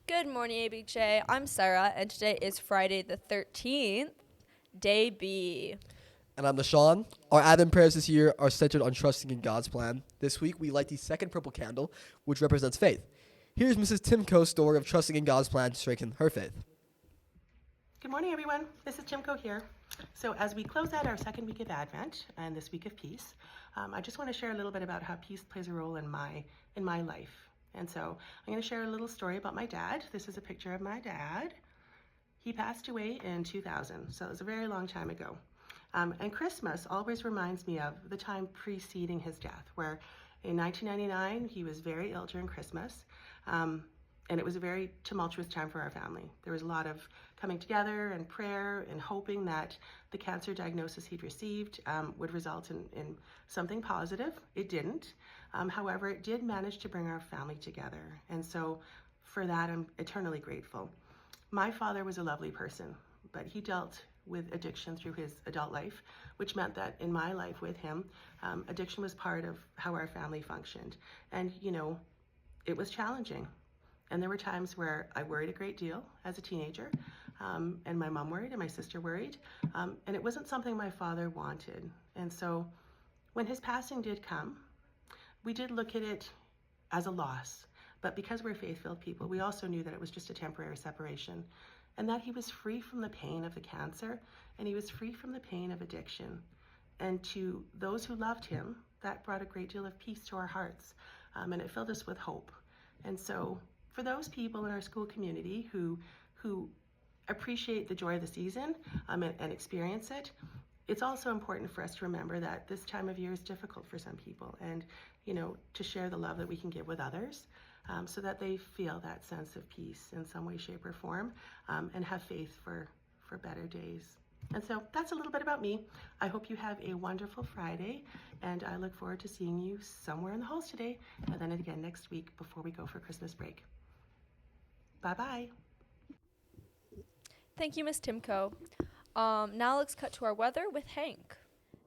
Good morning, ABJ. I'm Sarah, and today is Friday the 13th, day B. And I'm Nashawn. Our Advent prayers this year are centered on trusting in God's plan. This week, we light the second purple candle, which represents faith. Here's Mrs. Timko's story of trusting in God's plan to strengthen her faith. Good morning, everyone. This is Timko here. So as we close out our second week of Advent and this week of peace, I just want to share a little bit about how peace plays a role in my life. And so I'm going to share a little story about my dad. This is a picture of my dad. He passed away in 2000, so it was a very long time ago. And Christmas always reminds me of the time preceding his death, where in 1999 he was very ill during Christmas. And it was a very tumultuous time for our family. There was a lot of coming together and prayer and hoping that the cancer diagnosis he'd received would result in something positive. It didn't. However, it did manage to bring our family together. And so for that, I'm eternally grateful. My father was a lovely person, but he dealt with addiction through his adult life, which meant that in my life with him, addiction was part of how our family functioned. And, you know, it was challenging. And there were times where I worried a great deal as a teenager, and my mom worried and my sister worried, and it wasn't something my father wanted. And so when his passing did come, we did look at it as a loss, but because we're faith-filled people, we also knew that it was just a temporary separation, and that he was free from the pain of the cancer, and he was free from the pain of addiction. And to those who loved him, that brought a great deal of peace to our hearts, and it filled us with hope. And so for those people in our school community who appreciate the joy of the season and experience it, it's also important for us to remember that this time of year is difficult for some people, and you know, to share the love that we can give with others, so that they feel that sense of peace in some way, shape, or form, and have faith for better days. And so that's a little bit about me. I hope you have a wonderful Friday, and I look forward to seeing you somewhere in the halls today, and then again next week before we go for Christmas break. Bye-bye. Thank you, Miss Timko. Now let's cut to our weather with Hank.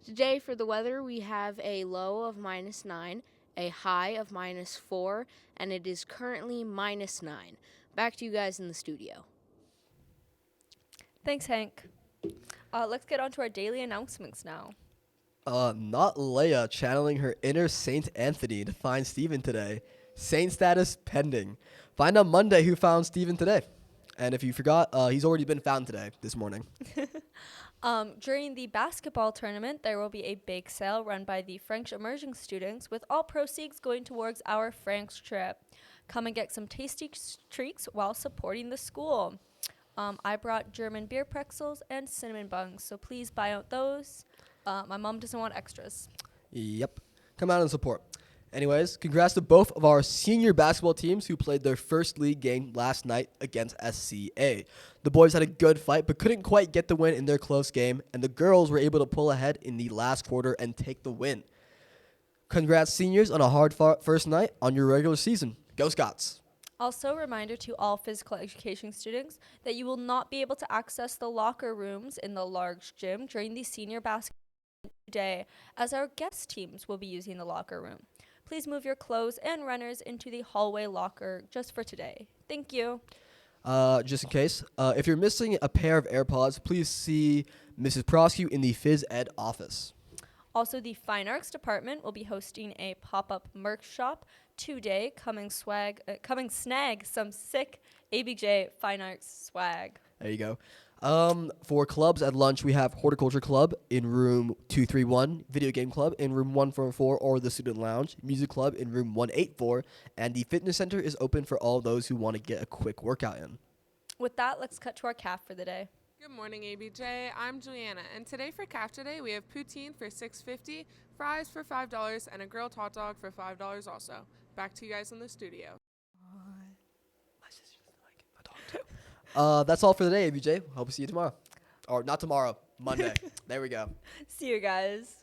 Today for the weather, we have a low of -9, a high of -4, and it is currently -9. Back to you guys in the studio. Thanks, Hank. Let's get on to our daily announcements now. Not Leia channeling her inner Saint Anthony to find Stephen today. Saint status pending. Find out Monday who found Stephen today. And if you forgot, he's already been found today, this morning. During the basketball tournament, there will be a bake sale run by the French immersion students, with all proceeds going towards our France trip. Come and get some tasty treats while supporting the school. I brought German beer pretzels and cinnamon buns, so please buy out those. My mom doesn't want extras. Yep. Come out and support. Anyways, congrats to both of our senior basketball teams who played their first league game last night against SCA. The boys had a good fight but couldn't quite get the win in their close game, and the girls were able to pull ahead in the last quarter and take the win. Congrats, seniors, on a hard first night on your regular season. Go Scots! Also, reminder to all physical education students that you will not be able to access the locker rooms in the large gym during the senior basketball day, as our guest teams will be using the locker room. Please move your clothes and runners into the hallway locker just for today. Thank you. Just in case, if you're missing a pair of AirPods, please see Mrs. Proscue in the Phys Ed office. Also, the Fine Arts Department will be hosting a pop-up merch shop today. Come snag some sick ABJ Fine Arts swag. There you go. For clubs at lunch, we have Horticulture Club in room 231, Video Game Club in room 144 or the Student Lounge, Music Club in room 184, and the Fitness Center is open for all those who want to get a quick workout in. With that, let's cut to our calf for the day. Good morning, ABJ. I'm Juliana, and today for CAF Today, we have poutine for $6.50, fries for $5, and a grilled hot dog for $5 also. Back to you guys in the studio. That's all for the day, ABJ. Hope to see you tomorrow. Or not tomorrow, Monday. There we go. See you guys.